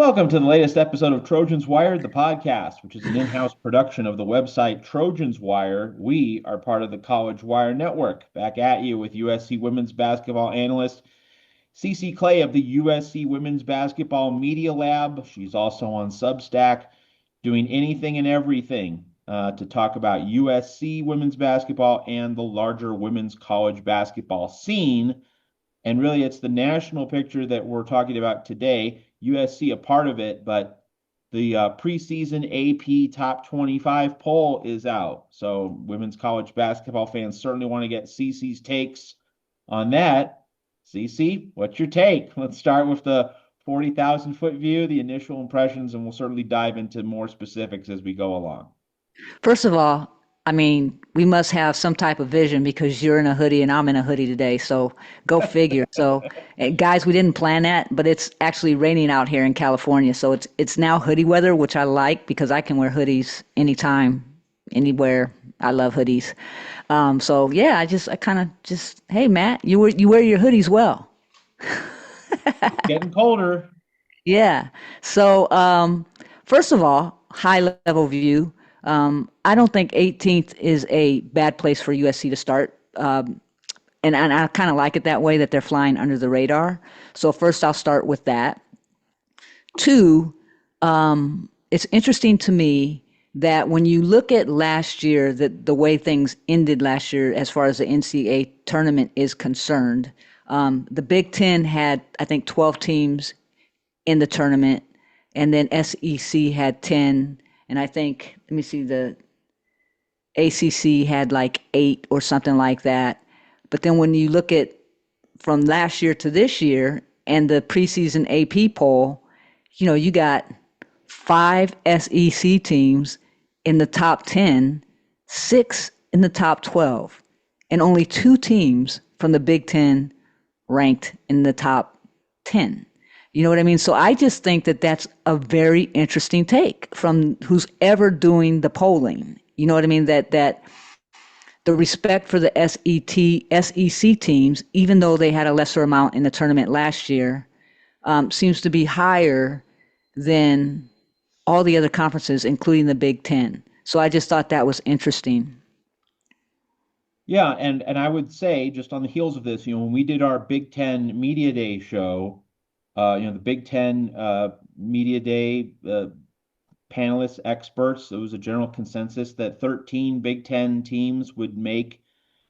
Welcome to the latest episode of Trojans Wired, the podcast, which is an in-house production of the website Trojans Wire. We are part of the College Wire Network. Back at you with USC women's basketball analyst CC Clay of the USC Women's Basketball Media Lab. She's also on Substack, doing anything and everything to talk about USC women's basketball and the larger women's college basketball scene. And really, it's the national picture that we're talking about today. USC a part of it, but the preseason AP top 25 poll is out. So women's college basketball fans certainly want to get CC's takes on that. CC, what's your take? Let's start with the 40,000 foot view, the initial impressions, and we'll certainly dive into more specifics as we go along. First of all, I mean, we must have some type of vision because you're in a hoodie and I'm in a hoodie today. So go figure. So, guys, we didn't plan that, but it's actually raining out here in California. So it's now hoodie weather, which I like because I can wear hoodies anytime, anywhere. I love hoodies. So yeah, I kind of just, hey Matt, you wear your hoodies well. Getting colder. Yeah. So first of all, high level view. I don't think 18th is a bad place for USC to start. And I kind of like it that way that they're flying under the radar. So first I'll start with that. Two, it's interesting to me that when you look at last year, that the way things ended last year as far as the NCAA tournament is concerned, the Big Ten had, I think, 12 teams in the tournament, and then SEC had 10. And I think, let me see, the ACC had like 8 or something like that. But then when you look at from last year to this year and the preseason AP poll, you got 5 SEC teams in the top 10, 6 in the top 12, and only 2 teams from the Big Ten ranked in the top 10. You know what I mean? So I just think that that's a very interesting take from who's ever doing the polling. You know what I mean? That the respect for the SEC teams, even though they had a lesser amount in the tournament last year, seems to be higher than all the other conferences, including the Big Ten. So I just thought that was interesting. Yeah, and I would say just on the heels of this, when we did our Big Ten Media Day show, the Big Ten Media Day panelists, experts, there was a general consensus that 13 Big Ten teams would make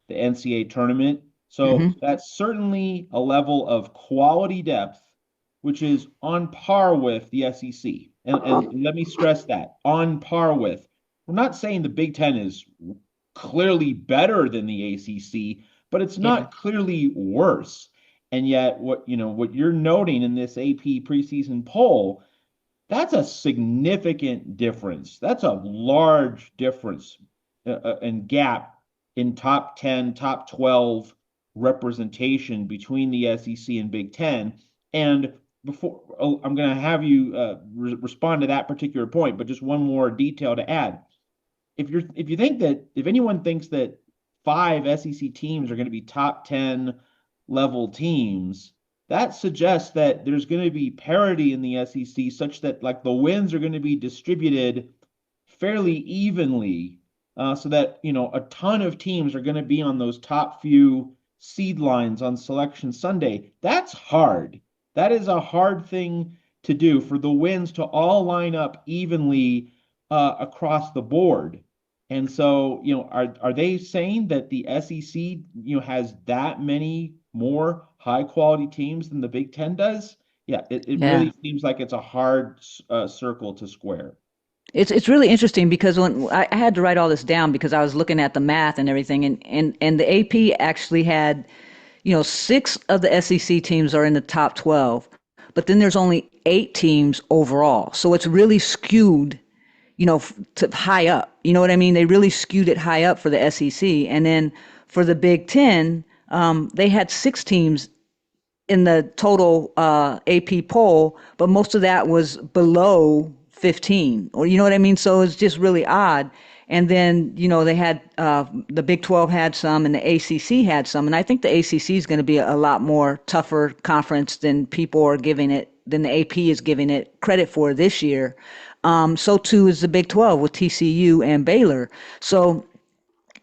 the NCAA tournament. So Hmm. that's certainly a level of quality depth, which is on par with the SEC. And let me stress that, on par with. We're not saying the Big Ten is clearly better than the ACC, but it's Yeah. not clearly worse. And yet, what you're noting in this AP preseason poll, that's a significant difference. That's a large difference and gap in top 10, top 12 representation between the SEC and Big Ten. And I'm going to have you respond to that particular point, but just one more detail to add. If anyone thinks that 5 SEC teams are going to be top 10 level teams, that suggests that there's going to be parity in the SEC such that like the wins are going to be distributed fairly evenly, so that a ton of teams are going to be on those top few seed lines on Selection Sunday. That's hard. That is a hard thing to do, for the wins to all line up evenly across the board. And so, are they saying that the SEC, has that many more high quality teams than the Big Ten does? Yeah, it Yeah. really seems like it's a hard circle to square. It's really interesting because when I had to write all this down because I was looking at the math and everything, and the AP actually had, 6 of the SEC teams are in the top 12, but then there's only 8 teams overall. So it's really skewed, to high up. You know what I mean? They really skewed it high up for the SEC, and then for the Big Ten, they had 6 teams in the total AP poll, but most of that was below 15, or you know what I mean? So it's just really odd. And then, they had the Big 12 had some and the ACC had some. And I think the ACC is going to be a lot more tougher conference than people are giving it than the AP is giving it credit for this year. So too is the Big 12 with TCU and Baylor. So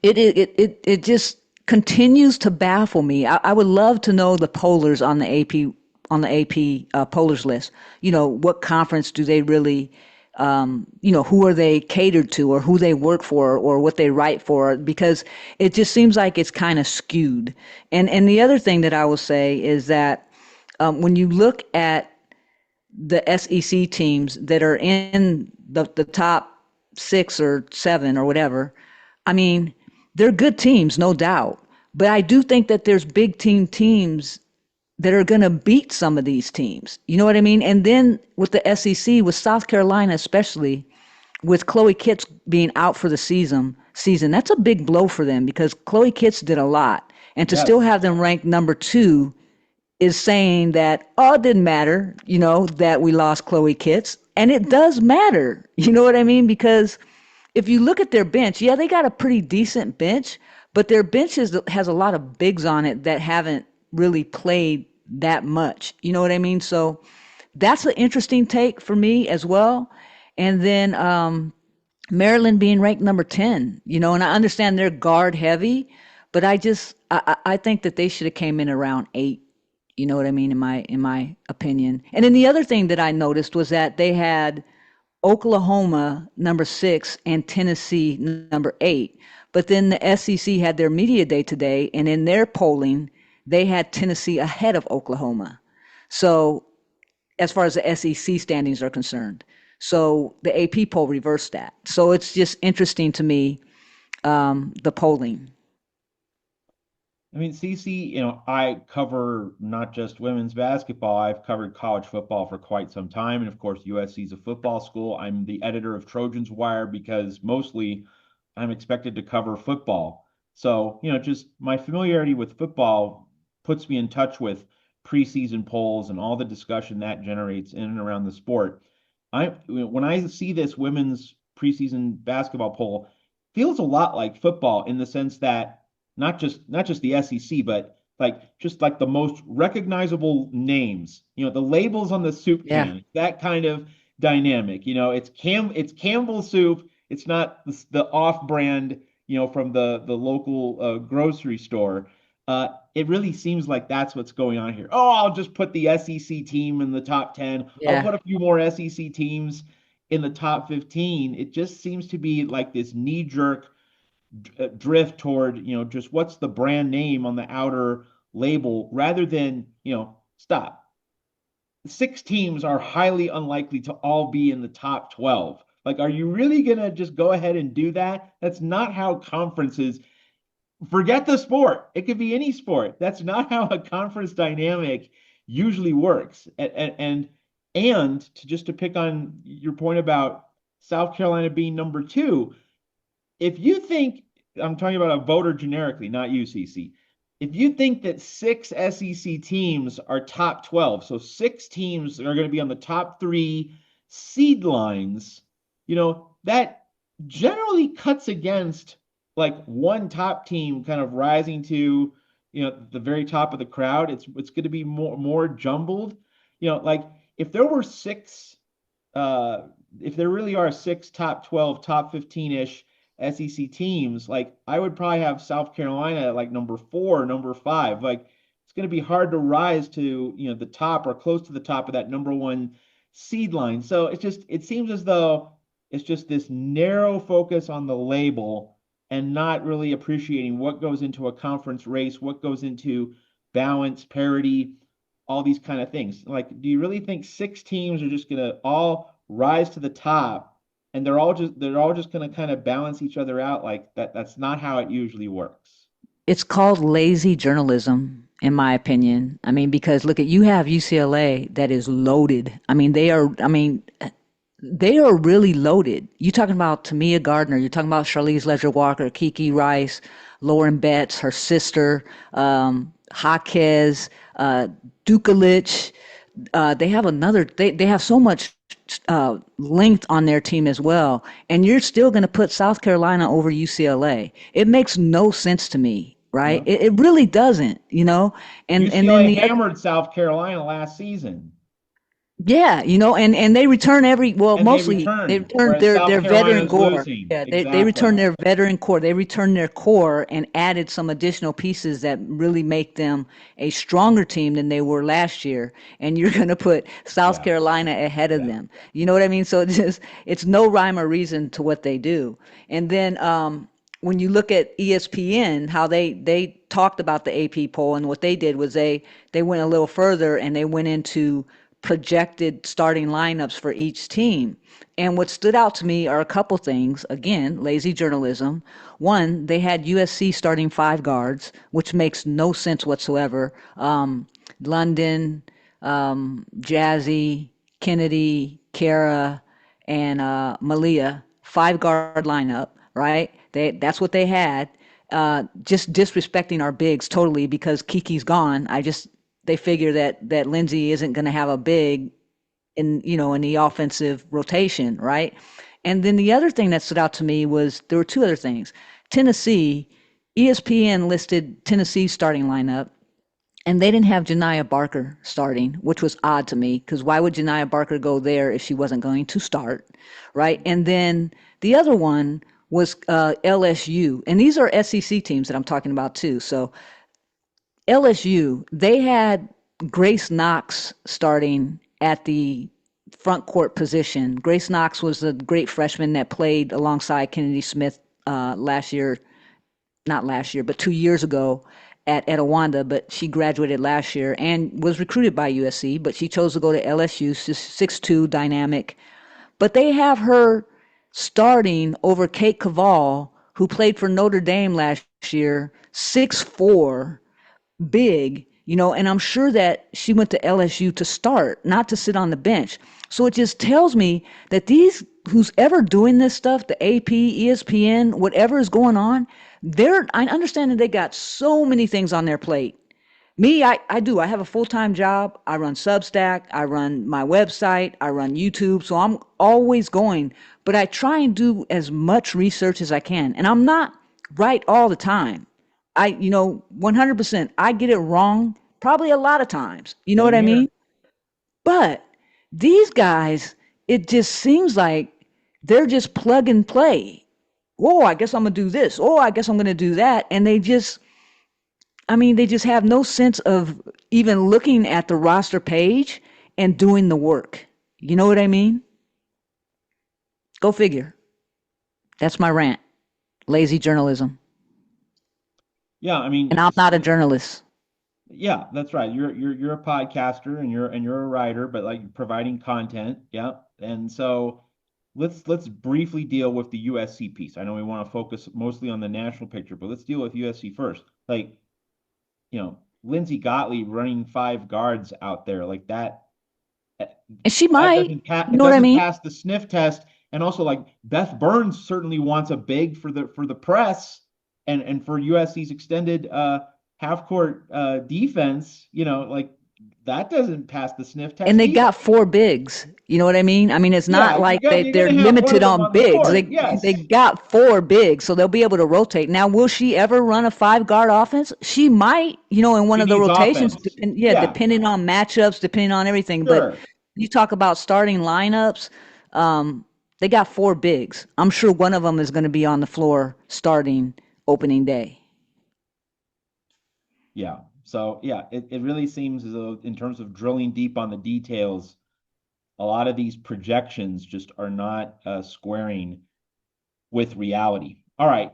it just continues to baffle me. I would love to know the pollers on the AP pollers list. You know, what conference do they really, who are they catered to, or who they work for, or what they write for? Because it just seems like it's kind of skewed. And the other thing that I will say is that when you look at the SEC teams that are in the top 6 or 7 or whatever, I mean, they're good teams, no doubt. But I do think that there's big teams that are going to beat some of these teams. You know what I mean? And then with the SEC, with South Carolina especially, with Chloe Kitts being out for the season, that's a big blow for them because Chloe Kitts did a lot. And to still Yes. have them ranked number 2 is saying that, oh, it didn't matter, that we lost Chloe Kitts. And it does matter. You know what I mean? Because if you look at their bench, yeah, they got a pretty decent bench, but their bench has a lot of bigs on it that haven't really played that much. You know what I mean? So that's an interesting take for me as well. And then Maryland being ranked number 10, and I understand they're guard heavy, but I think that they should have came in around 8. You know what I mean? In my opinion. And then the other thing that I noticed was that they had Oklahoma number 6 and Tennessee number 8. But then the SEC had their media day today, and in their polling, they had Tennessee ahead of Oklahoma. So as far as the SEC standings are concerned. So the AP poll reversed that. So it's just interesting to me, the polling. I mean, CC, I cover not just women's basketball, I've covered college football for quite some time. And of course, USC is a football school. I'm the editor of Trojan's Wire because mostly I'm expected to cover football. So, just my familiarity with football puts me in touch with preseason polls and all the discussion that generates in and around the sport. When I see this women's preseason basketball poll, feels a lot like football in the sense that not just the SEC, but like just like the most recognizable names, the labels on the soup Yeah. can, that kind of dynamic. It's Campbell soup. It's not the off-brand, from the local grocery store. It really seems like that's what's going on here. Oh, I'll just put the SEC team in the top 10. I'll Yeah. put a few more SEC teams in the top 15. It just seems to be like this knee-jerk drift toward, just what's the brand name on the outer label rather than, stop. 6 teams are highly unlikely to all be in the top 12. Like, are you really going to just go ahead and do that? That's not how conferences, forget the sport. It could be any sport. That's not how a conference dynamic usually works. And to pick on your point about South Carolina being number 2, if you think, I'm talking about a voter generically, not UCC. If you think that 6 SEC teams are top 12, so 6 teams are going to be on the top 3 seed lines, that generally cuts against like one top team kind of rising to, the very top of the crowd. It's going to be more jumbled. Like if there were 6, uh, if there really are 6 top 12, top 15-ish SEC teams, like I would probably have South Carolina at like number 4, number 5. Like it's going to be hard to rise to, the top or close to the top of that number 1 seed line. So it seems as though it's just this narrow focus on the label and not really appreciating what goes into a conference race, what goes into balance, parity, all these kind of things. Like, do you really think 6 teams are just going to all rise to the top and they're all just going to kind of balance each other out like that? That's not how it usually works. It's called lazy journalism, in my opinion. I mean, because look at you have UCLA that is loaded. They are really loaded. You're talking about Tamia Gardner. You're talking about Charlize Ledger Walker, Kiki Rice, Lauren Betts, her sister, Jaquez, Dukalich. They have they have so much length on their team as well. And you're still going to put South Carolina over UCLA. It makes no sense to me, right? Yeah. It really doesn't. And then UCLA the other, hammered South Carolina last season. Yeah, and they return well, and they mostly they return, return whereas South their veteran Carolina's core. losing. Yeah, they return Exactly. their veteran core. They return their core and added some additional pieces that really make them a stronger team than they were last year. And you're going to put South Yeah. Carolina ahead of Yeah. them. You know what I mean? So it's no rhyme or reason to what they do. And then when you look at ESPN, how they talked about the AP poll, and what they did was they went a little further and they went into projected starting lineups for each team. And what stood out to me are a couple things. Again, lazy journalism. One, they had USC starting five guards, which makes no sense whatsoever. London, Jazzy, Kennedy, Kara, and Malia, five guard lineup, right? That's what they had. Just disrespecting our bigs totally because Kiki's gone. They figure that Lindsay isn't going to have a big in the offensive rotation, right? And then the other thing that stood out to me was there were two other things. Tennessee, ESPN listed Tennessee's starting lineup, and they didn't have Janiyah Barker starting, which was odd to me because why would Janiyah Barker go there if she wasn't going to start, right? And then the other one was LSU, and these are SEC teams that I'm talking about too. So LSU, they had Grace Knox starting at the front court position. Grace Knox was a great freshman that played alongside Kennedy Smith last year, not last year, but 2 years ago at Etowanda, but she graduated last year and was recruited by USC, but she chose to go to LSU, 6'2", dynamic. But they have her starting over Kate Caval, who played for Notre Dame last year, 6'4", big, and I'm sure that she went to LSU to start, not to sit on the bench. So it just tells me that who's ever doing this stuff, the AP, ESPN, whatever is going on, I understand that they got so many things on their plate. Me, I do. I have a full-time job. I run Substack. I run my website. I run YouTube. So I'm always going, but I try and do as much research as I can. And I'm not right all the time. 100%, I get it wrong probably a lot of times. You know what Same I here. mean? But these guys, it just seems like they're just plug and play. Oh, I guess I'm going to do this. Oh, I guess I'm going to do that. And they just have no sense of even looking at the roster page and doing the work. You know what I mean? Go figure. That's my rant. Lazy journalism. Yeah, I And mean, I'm not a journalist. yeah, that's right. You're a podcaster and you're a writer, but like providing content. Yeah. And so let's briefly deal with the USC piece. I know we want to focus mostly on the national picture, but let's deal with USC first. Like, Lindsay Gottlieb running five guards out there like that, eh, And she that might, doesn't pass, you it know what I doesn't mean? pass the sniff test. And also like Beth Burns certainly wants a big for the press and for USC's extended half court defense, like that doesn't pass the sniff And test they either. got four bigs. You know what I mean? I mean, it's Yeah, not like you're they're gonna have one limited of them on on the bigs. court. They Yes. got four bigs, so they'll be able to rotate. Now, will she ever run a five guard offense? She might, in one She of the needs rotations. offense. Yeah, Depending on matchups, depending on everything. But sure. you talk about starting lineups. Um, they got four bigs. I'm sure one of them is going to be on the floor starting opening day. Yeah. So yeah, it really seems as though in terms of drilling deep on the details, a lot of these projections just are not squaring with reality. All right.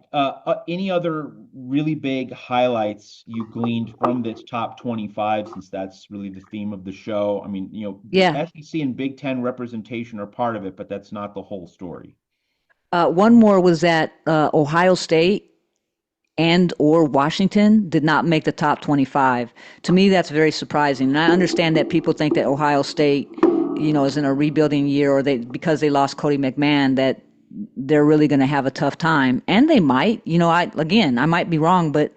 Any other really big highlights you gleaned from this top 25, since that's really the theme of the show? I mean, Yeah. SEC and Big Ten representation are part of it, but that's not the whole story. One more was that Ohio State and or Washington did not make the top 25. To me, that's very surprising. And I understand that people think that Ohio State, is in a rebuilding year, or because they lost Cody McMahon, that they're really going to have a tough time. And they might. I might be wrong, but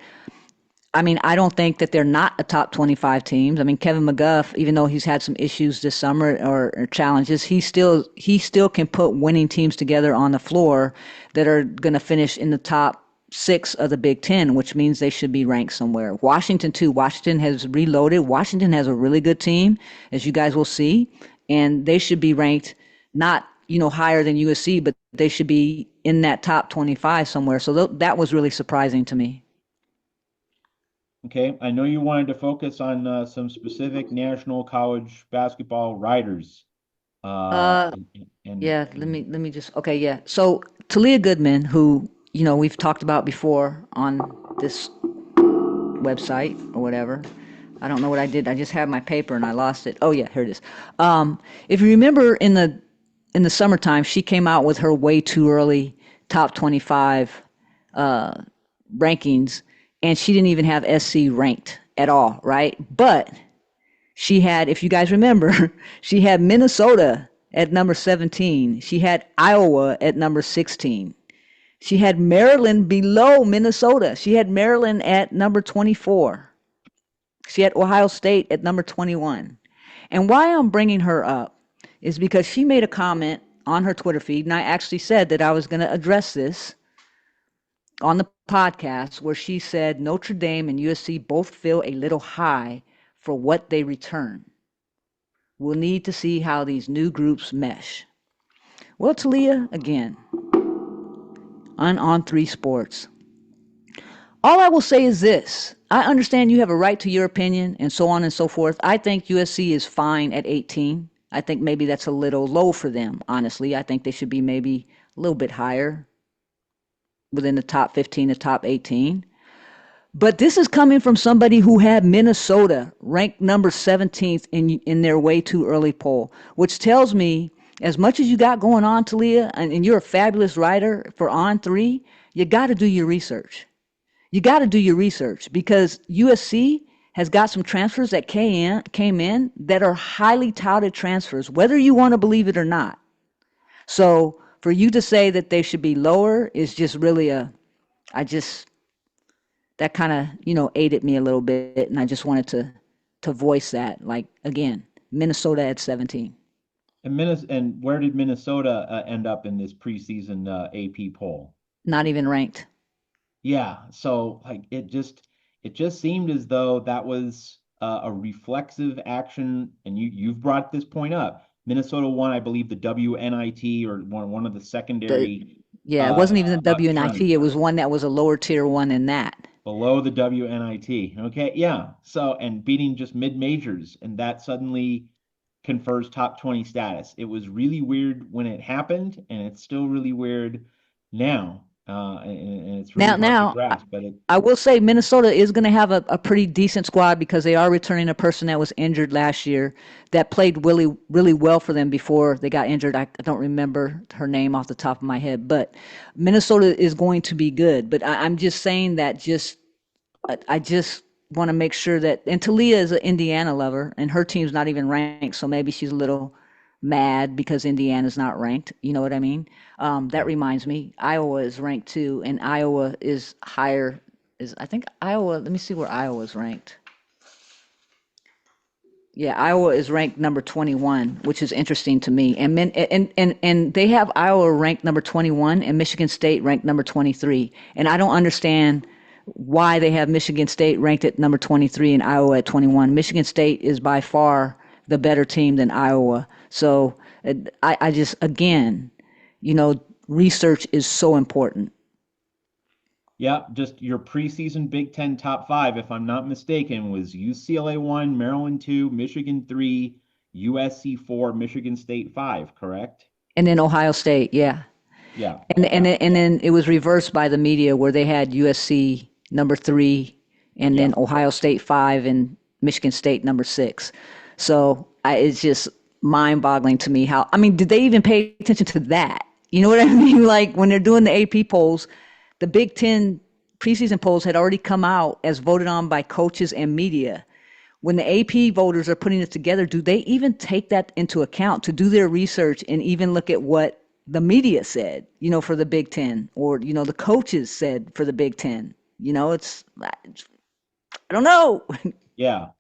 I mean, I don't think that they're not a top 25 teams. I mean, Kevin McGuff, even though he's had some issues this summer or challenges, he still can put winning teams together on the floor that are going to finish in the top six of the Big Ten, which means they should be ranked somewhere. Washington too. Washington has reloaded. Washington has a really good team, as you guys will see. and they should be ranked not, higher than USC, but they should be in that top 25 somewhere. So that was really surprising to me. Okay, I know you wanted to focus on some specific national college basketball writers. Uh, yeah, let me just okay, yeah. So Talia Goodman, who we've talked about before on this website or whatever. I don't know what I did. I just had my paper and I lost it. Oh yeah, here it is. If you remember in the summertime, she came out with her way too early top 25 rankings, and she didn't even have SC ranked at all, right? But she had, if you guys remember, she had Minnesota at number 17. She had Iowa at number 16. She had Maryland below Minnesota. She had Maryland at number 24. She had Ohio State at number 21. And why I'm bringing her up is because she made a comment on her Twitter feed, and I actually said that I was going to address this on the podcast, where she said Notre Dame and USC both feel a little high for what they return. We'll need to see how these new groups mesh. Well, Talia, again, on three sports. All I will say is this. I understand you have a right to your opinion and so on and so forth. I think USC is fine at 18. I think maybe that's a little low for them, honestly. I think they should be maybe a little bit higher within the top 15 to top 18. But this is coming from somebody who had Minnesota ranked number 17th in their way too early poll, which tells me as much as you got going on, Talia, and you're a fabulous writer for On Three, you got to do your research. You got to do your research because USC has got some transfers that came in that are highly touted transfers, whether you want to believe it or not. So for you to say that they should be lower is just really that kind of, aided me a little bit. And I just wanted to voice that. Like, again, Minnesota at 17. And where did Minnesota end up in this preseason AP poll? Not even ranked. Yeah, so like it just seemed as though that was a reflexive action, and you've brought this point up. Minnesota won, I believe, the WNIT or one of the The secondary Yeah, it wasn't even the trends WNIT. It was one that was a lower tier one than that. below the WNIT. Okay, yeah. So and beating just mid majors, and that suddenly confers top 20 status. It was really weird when it happened, and it's still really weird now. And it's really Now, hard to now grasp, but it I will say Minnesota is going to have a pretty decent squad because they are returning a person that was injured last year that played really, really well for them before they got injured. I don't remember her name off the top of my head, but Minnesota is going to be good. But I'm just saying that I just want to make sure that, and Talia is an Indiana lover, and her team's not even ranked, so maybe she's a little mad because Indiana's not ranked. You know what I mean? That reminds me, Iowa is ranked too, and Iowa is higher. Is I think Iowa. Let me see where Iowa's ranked. Yeah, Iowa is ranked number 21, which is interesting to me. And they have Iowa ranked number 21 and Michigan State ranked number 23. And I don't understand why they have Michigan State ranked at number 23 and Iowa at 21. Michigan State is by far the better team than Iowa. So I just, again, research is so important. yeah, just your preseason Big Ten top five, if I'm not mistaken, was UCLA one, Maryland two, Michigan three, USC four, Michigan State five, correct? And then Ohio State, yeah. Yeah, And then it was reversed by the media where they had USC number 3 and yeah. then Ohio State 5 and Michigan State number 6. So it's just mind-boggling to me how, I mean, did they even pay attention to that? You know what I mean? Like when they're doing the AP polls, the Big Ten preseason polls had already come out as voted on by coaches and media. When the AP voters are putting it together, do they even take that into account to do their research and even look at what the media said, for the Big Ten, or, the coaches said for the Big Ten? I don't know. Yeah.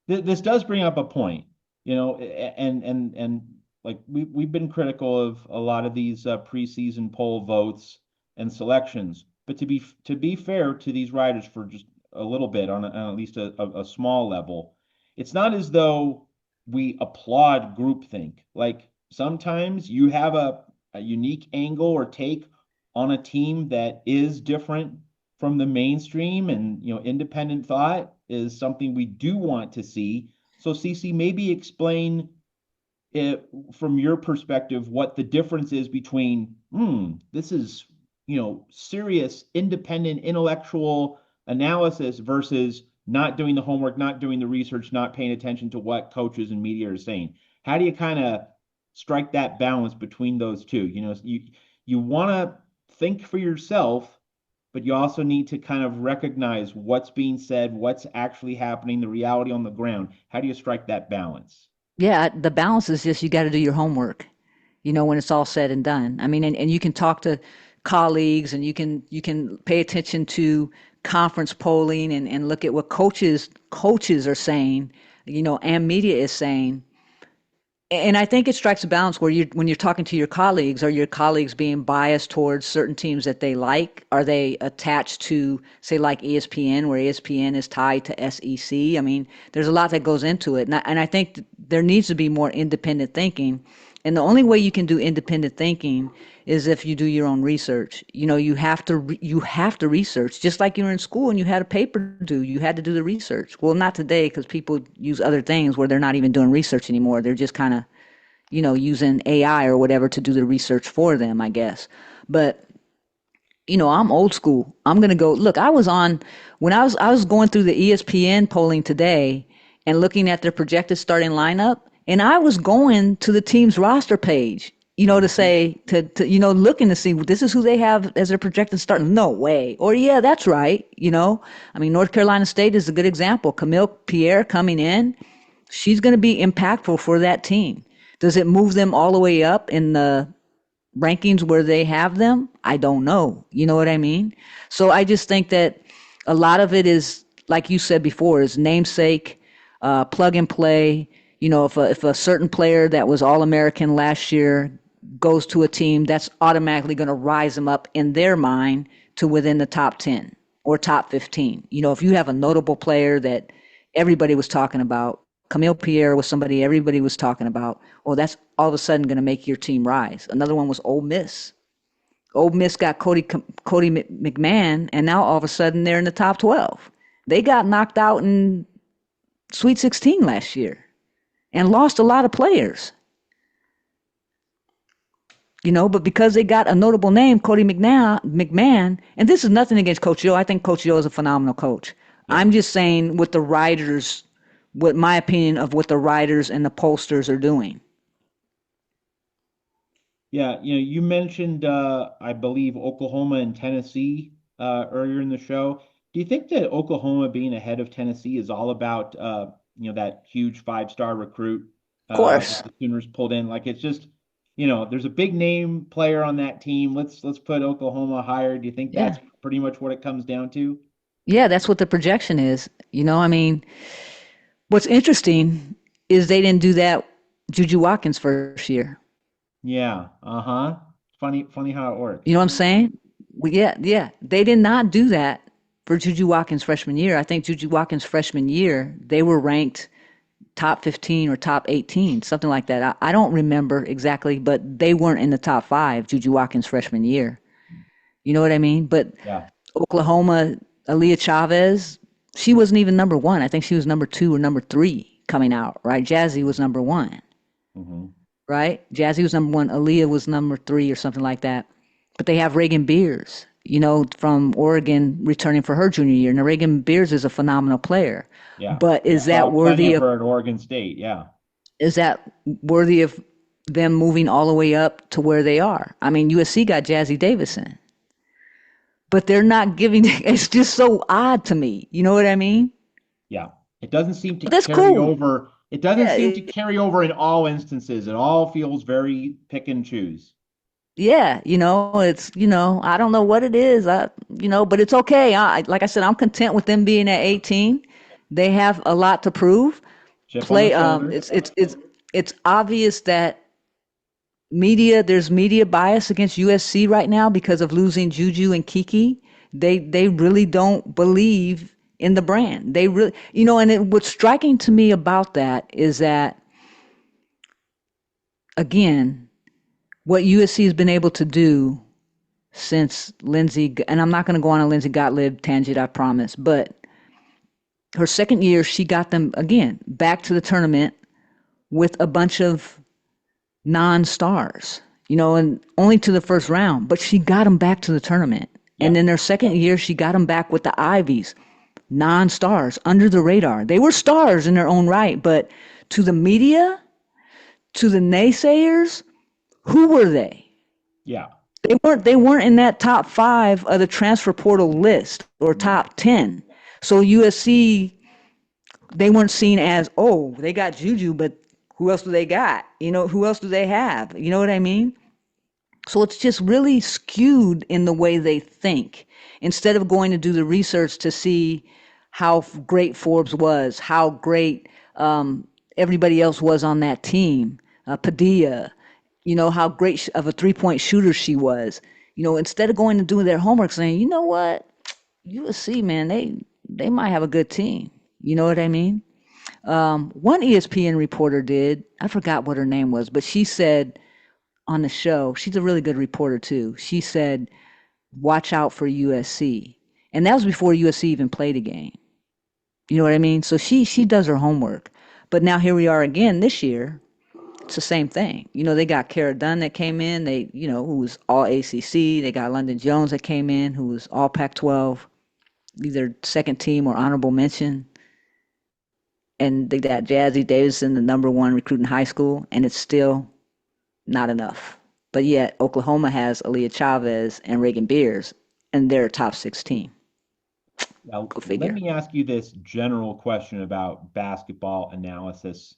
This does bring up a point, and like we've been critical of a lot of these preseason poll votes and selections, but to be fair to these writers for just a little bit on at least a small level, it's not as though we applaud groupthink. Like sometimes you have a unique angle or take on a team that is different from the mainstream, and independent thought is something we do want to see. So CC, maybe explain it from your perspective what the difference is between this is serious independent intellectual analysis versus not doing the homework, not doing the research, not paying attention to what coaches and media are saying. How do you kind of strike that balance between those two? You want to think for yourself, but you also need to kind of recognize what's being said, what's actually happening, the reality on the ground. How do you strike that balance? Yeah, the balance is just you got to do your homework, when it's all said and done. I mean, and you can talk to colleagues and you can pay attention to conference polling and look at what coaches are saying, and media is saying. And I think it strikes a balance where when you're talking to your colleagues, are your colleagues being biased towards certain teams that they like? Are they attached to, say, like ESPN, where ESPN is tied to SEC? I mean, there's a lot that goes into it. And I think there needs to be more independent thinking. And the only way you can do independent thinking is if you do your own research. You have to research, just like you were in school and you had a paper due. You had to do the research. Well, not today because people use other things where they're not even doing research anymore. They're just kind of using AI or whatever to do the research for them, I guess. But I'm old school. I'm gonna go look. When I was going through the ESPN polling today and looking at their projected starting lineup, and I was going to the team's roster page, to say looking to see this is who they have as their projected starting. No way. Or yeah, that's right. I mean, North Carolina State is a good example. Camille Pierre coming in, she's going to be impactful for that team. Does it move them all the way up in the rankings where they have them? I don't know. You know what I mean? So I just think that a lot of it is, like you said before, is namesake, plug and play. If a certain player that was All American last year goes to a team, that's automatically going to rise them up in their mind to within the top 10 or top 15. If you have a notable player that everybody was talking about, Camille Pierre was somebody everybody was talking about. Well, that's all of a sudden going to make your team rise. Another one was Ole Miss. Ole Miss got Cody McMahon, and now all of a sudden they're in the top 12. They got knocked out in Sweet 16 last year and lost a lot of players. But because they got a notable name, Cody McMahon, and this is nothing against Coach Yo. I think Coach Yo is a phenomenal coach. Yeah. I'm just saying what my opinion of what the writers and the pollsters are doing. Yeah, you mentioned I believe Oklahoma and Tennessee earlier in the show. Do you think that Oklahoma being ahead of Tennessee is all about that huge five-star recruit Of that course. the Sooners pulled in? Like it's just, there's a big name player on that team. Let's put Oklahoma higher. Do you think Yeah. that's pretty much what it comes down to? Yeah, that's what the projection is. I mean, what's interesting is they didn't do that JuJu Watkins first year. Yeah. Uh-huh. Funny how it You works. know what I'm saying? Yeah, yeah. They did not do that for JuJu Watkins freshman year. I think JuJu Watkins freshman year, they were ranked top 15 or top 18, something like that. I don't remember exactly, but they weren't in the top five JuJu Watkins freshman year. You know what I mean? But Yeah. Oklahoma, Aaliyah Chavez, she wasn't even number one. I think she was number two or number three coming out, right? Jazzy was number one, Hmm. right? Jazzy was number one. Aaliyah was number three or something like that. But they have Reagan Beers, from Oregon returning for her junior year. Now, Reagan Beers is a phenomenal player. Yeah. But I saw plenty of her at Oregon State. Yeah. is that worthy of them moving all the way up to where they are? I mean, USC got Jazzy Davison, but they're not giving. It's just so odd to me. You know what I mean? Yeah. It doesn't seem to But that's carry cool. over. It doesn't Yeah, seem to carry over in all instances. It all feels very pick and choose. yeah. I don't know what it is. But it's okay. Like I said, I'm content with them being at 18. They have a lot to prove. Chip on the Play. shoulder. It's obvious that there's media bias against USC right now because of losing Juju and Kiki. They really don't believe in the brand. They really, what's striking to me about that is that again, what USC has been able to do since Lindsay, and I'm not going to go on a Lindsay Gottlieb tangent, I promise, but her second year, she got them again back to the tournament with a bunch of non-stars, and only to the first round, but she got them back to the tournament. Yeah. And then their second year, she got them back with the Ivies, non-stars, under the radar. They were stars in their own right, but to the media, to the naysayers, who were they? Yeah. They weren't in that top 5 of the transfer portal list or top 10. So USC, they weren't seen as, oh, they got JuJu, but who else do they got? Who else do they have? You know what I mean? So it's just really skewed in the way they think. Instead of going to do the research to see how great Forbes was, how great everybody else was on that team, Padilla, how great of a 3-point shooter she was. Instead of going to do their homework, saying, you know what, USC, man, they might have a good team. You know what I mean? One ESPN reporter did. I forgot what her name was, but she said on the show, she's a really good reporter too. She said, "Watch out for USC," and that was before USC even played a game. You know what I mean? So she does her homework. But now here we are again this year. It's the same thing. They got Cara Dunn that came in. Who was all ACC. They got London Jones that came in, who was all Pac-12, either second team or honorable mention. And they got Jazzy Davison, the number 1 recruit in high school, and it's still not enough. But yet Oklahoma has Aaliyah Chavez and Reagan Beers, and they're a top 6 team. Now, Go let figure. me ask you this general question about basketball analysis.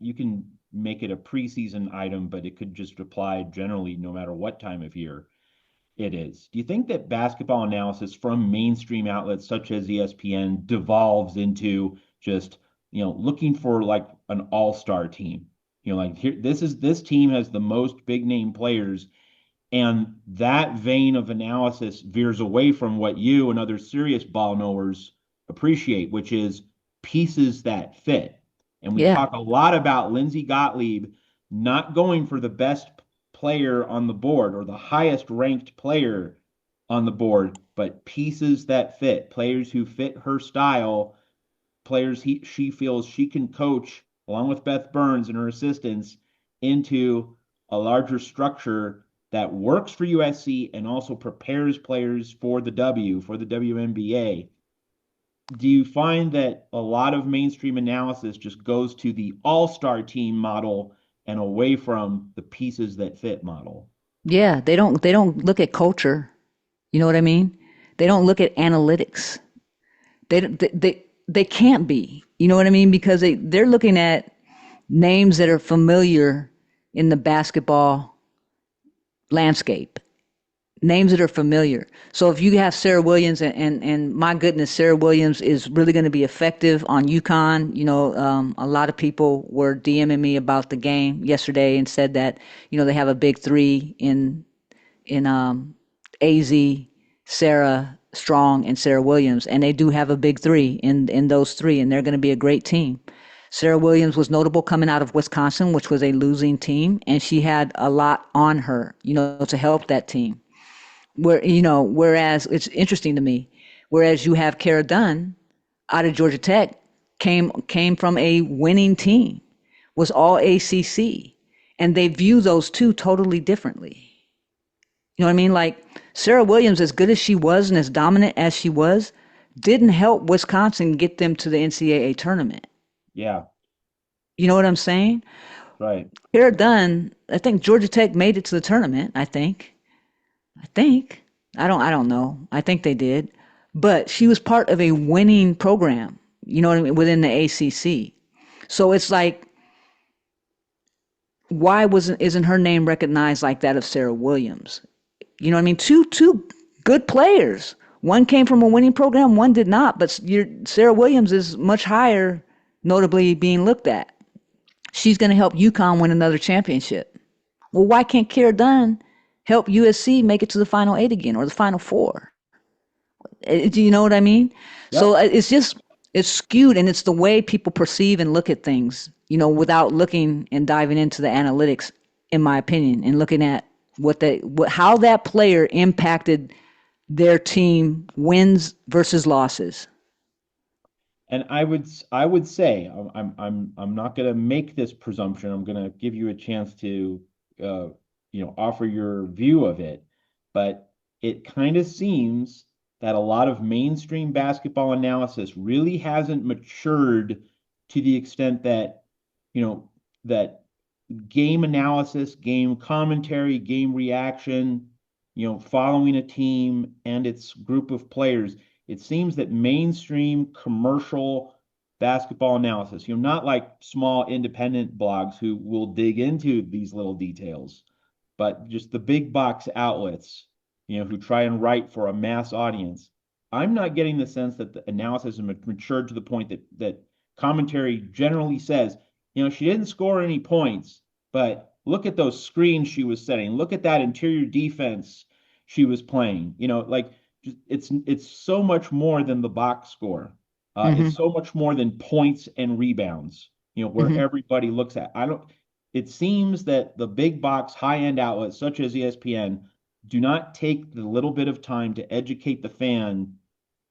You can make it a preseason item, but it could just apply generally no matter what time of year it is. Do you think that basketball analysis from mainstream outlets such as ESPN devolves into just, looking for like an all-star team? Like here, this team has the most big name players, and that vein of analysis veers away from what you and other serious ball knowers appreciate, which is pieces that fit. And we Yeah. talk a lot about Lindsay Gottlieb not going for the best player on the board or the highest ranked player on the board, but pieces that fit, players who fit her style, players she feels she can coach along with Beth Burns and her assistants into a larger structure that works for USC and also prepares players for the WNBA. Do you find that a lot of mainstream analysis just goes to the all-star team model and away from the pieces that fit model? Yeah, they don't look at culture. You know what I mean? They don't look at analytics. They can't be. You know what I mean? Because they're looking at names that are familiar in the basketball landscape. Names that are familiar. So if you have Sarah Williams, and my goodness, Sarah Williams is really going to be effective on UConn. A lot of people were DMing me about the game yesterday and said that they have a big 3 in AZ, Sarah Strong, and Sarah Williams, and they do have a big 3 in those 3, and they're going to be a great team. Sarah Williams was notable coming out of Wisconsin, which was a losing team, and she had a lot on her, to help that team. Whereas it's interesting to me, whereas you have Cara Dunn out of Georgia Tech, came from a winning team, was all ACC, and they view those two totally differently. You know what I mean? Like Sarah Williams, as good as she was and as dominant as she was, didn't help Wisconsin get them to the NCAA tournament. Yeah, You know what I'm saying? right. Cara Dunn, I think Georgia Tech made it to the tournament. I think. I don't know. I think they did. But she was part of a winning program, you know what I mean, within the ACC. So it's like, why wasn't isn't her name recognized like that of Sarah Williams? You know what I mean? Two good players. One came from a winning program, one did not. But Sarah Williams is much higher, notably being looked at. She's going to help UConn win another championship. Well, why can't Cara Dunn help USC make it to the Final Eight again or the Final Four? Do you know what I mean? So Yep. it's skewed, and it's the way people perceive and look at things, without looking and diving into the analytics in my opinion, and looking at how that player impacted their team wins versus losses. And I would say I'm not going to make this presumption. I'm going to give you a chance to uh, offer your view of it. But it kind of seems that a lot of mainstream basketball analysis really hasn't matured to the extent that you know that game analysis, game commentary, game reaction, following a team and its group of players. It seems that mainstream commercial basketball analysis, not like small independent blogs who will dig into these little details, but just the big box outlets, who try and write for a mass audience. I'm not getting the sense that the analysis has matured to the point that commentary generally says, she didn't score any points, but look at those screens she was setting. Look at that interior defense she was playing. Like it's so much more than the box score. It's Hmm. so much more than points and rebounds. Where Hmm. everybody looks at. I don't. It seems that the big box high end outlets such as ESPN do not take the little bit of time to educate the fan,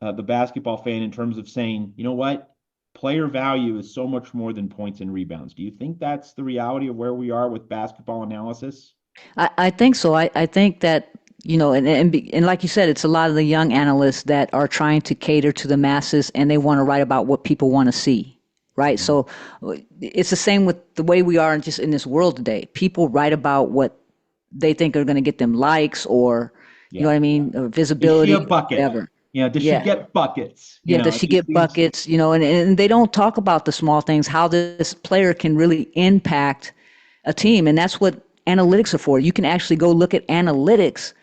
the basketball fan, in terms of saying, you know what, player value is so much more than points and rebounds. Do you think that's the reality of where we are with basketball analysis? I think so. I think that, and like you said, it's a lot of the young analysts that are trying to cater to the masses and they want to write about what people want to see, right? Mhm. So it's the same with the way we are just in this world today. People write about what they think are going to get them likes or, you know Yeah. what I mean, or Is she a visibility, bucket? whatever. Does she Yeah. get buckets? Yeah, does It she just get seems. buckets? And they don't talk about the small things, how this player can really impact a team. And that's what analytics are for. You can actually go look at analytics.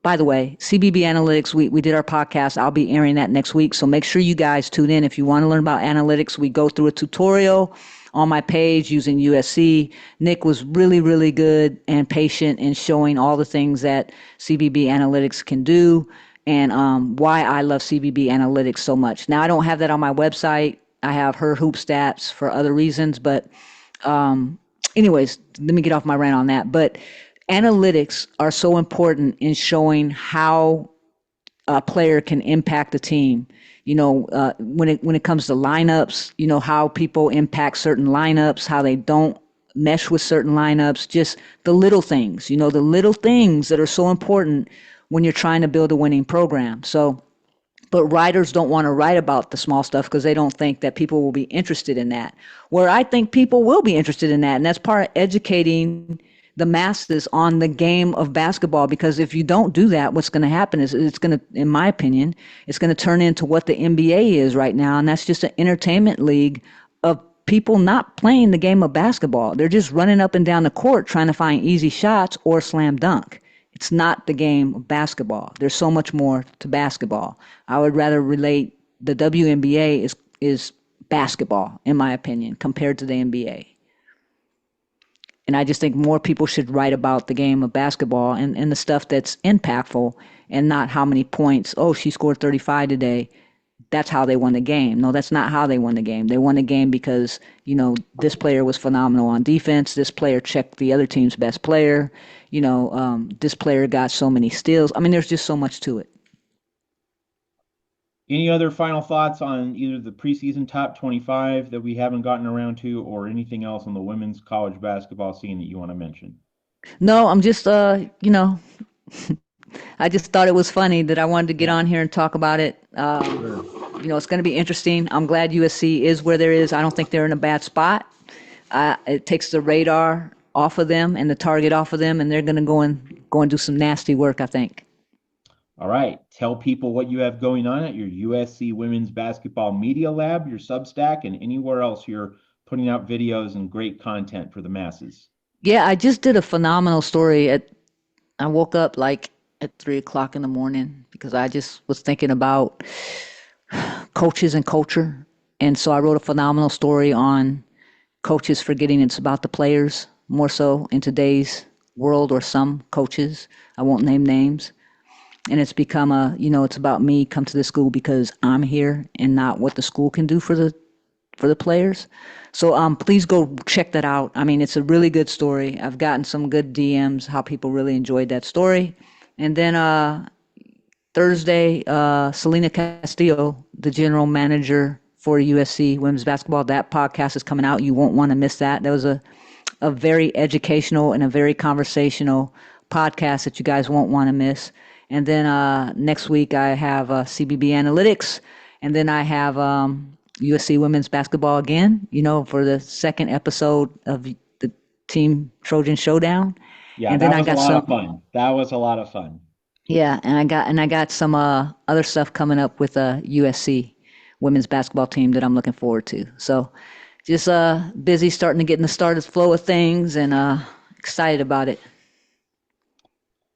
By the way, CBB Analytics, we did our podcast. I'll be airing that next week. So make sure you guys tune in. If you want to learn about analytics, we go through a tutorial on my page using USC. Nick was really, really good and patient in showing all the things that CBB Analytics can do and why I love CBB Analytics so much. Now, I don't have that on my website. I have her hoop stats for other reasons, but anyways, let me get off my rant on that. But analytics are so important in showing how a player can impact the team. When it comes to lineups, how people impact certain lineups, how they don't mesh with certain lineups, just the little things, the little things that are so important when you're trying to build a winning program. So, but writers don't want to write about the small stuff because they don't think that people will be interested in that. Where I think people will be interested in that, and that's part of educating the masses on the game of basketball. Because if you don't do that, what's going to happen is it's going to, in my opinion, it's going to turn into what the NBA is right now, and that's just an entertainment league of people not playing the game of basketball. They're just running up and down the court trying to find easy shots or slam dunk. It's not the game of basketball. There's so much more to basketball. I would rather relate the WNBA is basketball, in my opinion, compared to the NBA. And I just think more people should write about the game of basketball and the stuff that's impactful and not how many points. Oh, she scored 35 today. That's how they won the game. No, that's not how they won the game. They won the game because, this player was phenomenal on defense. This player checked the other team's best player. This player got so many steals. I mean, there's just so much to it. Any other final thoughts on either the preseason top 25 that we haven't gotten around to, or anything else on the women's college basketball scene that you want to mention? No, I'm just, I just thought it was funny that I wanted to get Yeah, on here and talk about it. sure. It's going to be interesting. I'm glad USC is where there is. I don't think they're in a bad spot. It takes the radar off of them and the target off of them, and they're going to go and do some nasty work, I think. All right. Tell people what you have going on at your USC Women's Basketball Media Lab, your Substack, and anywhere else you're putting out videos and great content for the masses. Yeah, I just did a phenomenal story. I woke up like at 3 o'clock in the morning because I just was thinking about coaches and culture. And so I wrote a phenomenal story on coaches forgetting it's about the players more so in today's world, or some coaches. I won't name names. And it's become it's about me come to the school because I'm here and not what the school can do for the players. So please go check that out. I mean, it's a really good story. I've gotten some good DMs how people really enjoyed that story. And then Thursday, Selena Castillo, the general manager for USC women's basketball, that podcast is coming out. You won't want to miss that. That was a very educational and a very conversational podcast that you guys won't want to miss. And then next week I have CBB Analytics, and then I have USC women's basketball again. For the second episode of the Team Trojan Showdown. Yeah, And then that I was a got lot of some. fun. That was a lot of fun. Yeah, and I got some other stuff coming up with USC women's basketball team that I'm looking forward to. So just busy starting to get in the started flow of things and excited about it.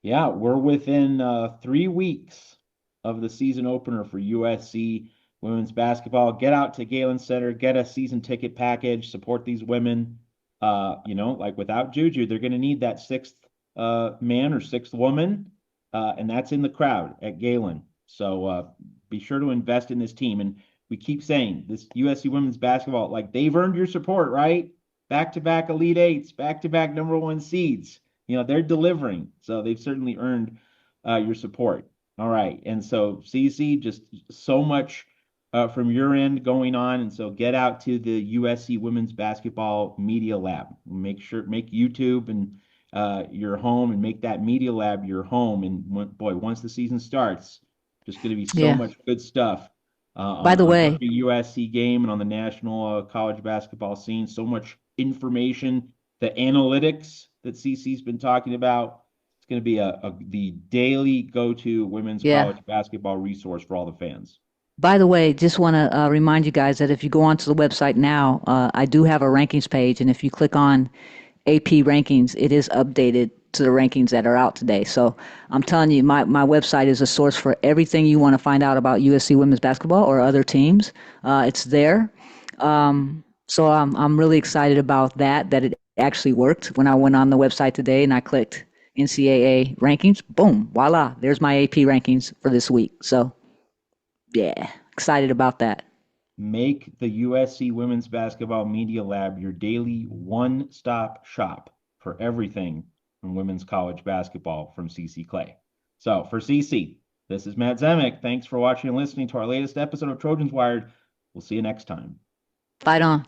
Yeah, we're within 3 weeks of the season opener for USC women's basketball. Get out to Galen Center, get a season ticket package, support these women. Like without JuJu, they're going to need that sixth man or sixth woman, and that's in the crowd at Galen. So be sure to invest in this team. And we keep saying this USC women's basketball, like they've earned your support, right? Back to back Elite Eights, back to back number one seeds. They're delivering. So they've certainly earned your support. All right. And so, CC, just so much from your end going on. And so get out to the USC Women's Basketball Media Lab. Make YouTube and your home and make that Media Lab your home. And boy, once the season starts, just going to be so Yeah. much good stuff By the on way, every USC game and on the national college basketball scene. So much information, the analytics that CC's been talking about. It's going to be the daily go-to women's yeah. college basketball resource for all the fans. By the way, just want to remind you guys that if you go onto the website now, I do have a rankings page, and if you click on AP rankings, it is updated to the rankings that are out today. So I'm telling you, my website is a source for everything you want to find out about USC women's basketball or other teams. It's there. So I'm really excited about that it actually worked when I went on the website today and I clicked NCAA rankings. Boom, voila, there's my AP rankings for this week. So yeah, excited about that. Make the USC Women's Basketball Media Lab your daily one-stop shop for everything from women's college basketball from CC Clay. So for CC, this is Matt Zemek. Thanks for watching and listening to our latest episode of Trojans Wired. We'll see you next time. Fight on.